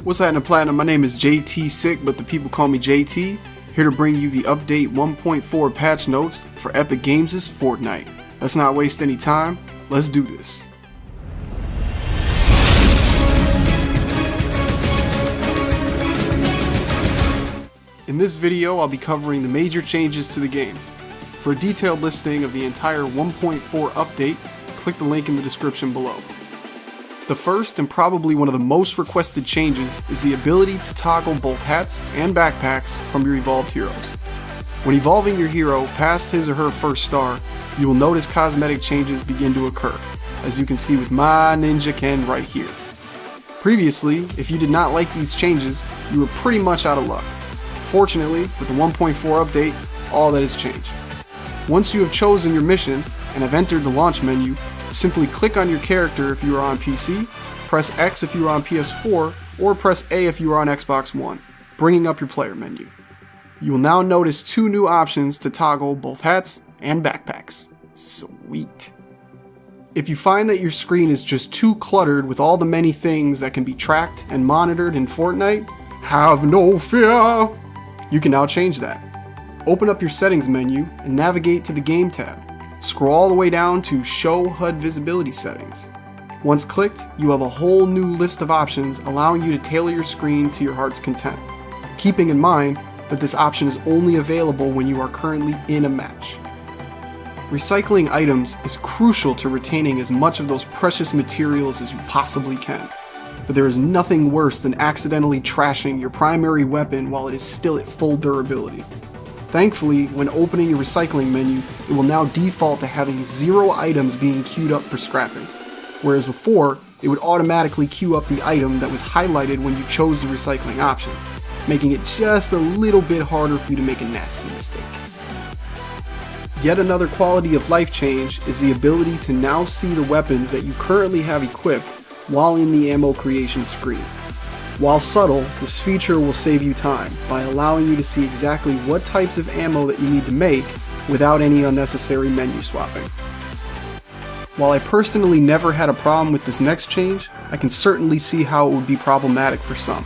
What's happening, Platinum? My name is JTSick, but the people call me JT. Here to bring you the update 1.4 patch notes for Epic Games' Fortnite. Let's not waste any time. Let's do this. In this video, I'll be covering the major changes to the game. For a detailed listing of the entire 1.4 update, click the link in the description below. The first and probably one of the most requested changes is the ability to toggle both hats and backpacks from your evolved heroes. When evolving your hero past his or her first star, you will notice cosmetic changes begin to occur, as you can see with my Ninja Ken right here. Previously, if you did not like these changes, you were pretty much out of luck. Fortunately, with the 1.4 update, all that has changed. Once you have chosen your mission and have entered the launch menu, simply click on your character if you are on PC, press X if you are on PS4, or press A if you are on Xbox One, bringing up your player menu. You will now notice two new options to toggle both hats and backpacks. Sweet. If you find that your screen is just too cluttered with all the many things that can be tracked and monitored in Fortnite, have no fear! You can now change that. Open up your settings menu and navigate to the game tab. Scroll all the way down to Show HUD Visibility Settings. Once clicked, you have a whole new list of options allowing you to tailor your screen to your heart's content, keeping in mind that this option is only available when you are currently in a match. Recycling items is crucial to retaining as much of those precious materials as you possibly can, but there is nothing worse than accidentally trashing your primary weapon while it is still at full durability. Thankfully, when opening your recycling menu, it will now default to having 0 items being queued up for scrapping, whereas before, it would automatically queue up the item that was highlighted when you chose the recycling option, making it just a little bit harder for you to make a nasty mistake. Yet another quality of life change is the ability to now see the weapons that you currently have equipped while in the ammo creation screen. While subtle, this feature will save you time by allowing you to see exactly what types of ammo that you need to make without any unnecessary menu swapping. While I personally never had a problem with this next change, I can certainly see how it would be problematic for some.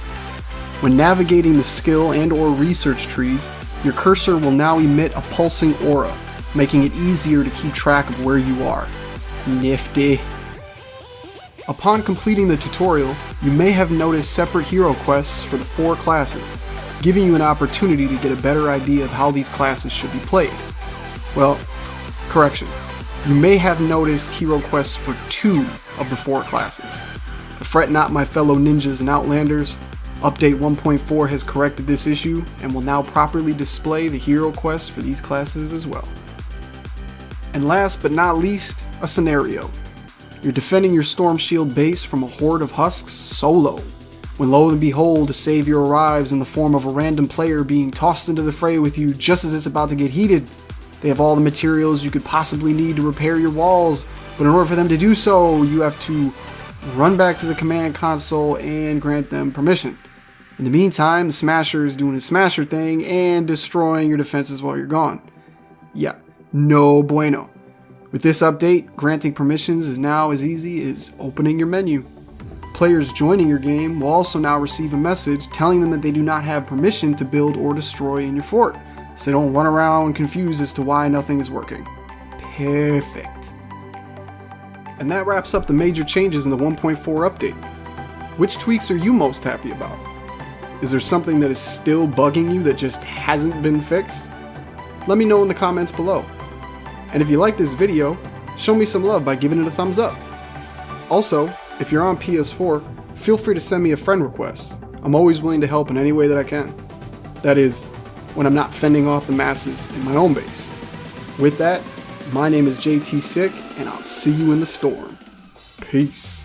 When navigating the skill and/or research trees, your cursor will now emit a pulsing aura, making it easier to keep track of where you are. Nifty. Upon completing the tutorial, you may have noticed separate hero quests for the 4 classes, giving you an opportunity to get a better idea of how these classes should be played. Well, correction, you may have noticed hero quests for 2 of the 4 classes. But fret not, my fellow ninjas and outlanders, Update 1.4 has corrected this issue and will now properly display the hero quests for these classes as well. And last but not least, a scenario. You're defending your Storm Shield base from a horde of husks solo, when lo and behold a savior arrives in the form of a random player being tossed into the fray with you just as it's about to get heated. They have all the materials you could possibly need to repair your walls, but in order for them to do so, you have to run back to the command console and grant them permission. In the meantime, the Smasher is doing his Smasher thing and destroying your defenses while you're gone. Yeah, no bueno. With this update, granting permissions is now as easy as opening your menu. Players joining your game will also now receive a message telling them that they do not have permission to build or destroy in your fort, so they don't run around confused as to why nothing is working. Perfect. And that wraps up the major changes in the 1.4 update. Which tweaks are you most happy about? Is there something that is still bugging you that just hasn't been fixed? Let me know in the comments below. And if you like this video, show me some love by giving it a thumbs up. Also, if you're on PS4, feel free to send me a friend request. I'm always willing to help in any way that I can. That is, when I'm not fending off the masses in my own base. With that, my name is JTSick, and I'll see you in the storm. Peace.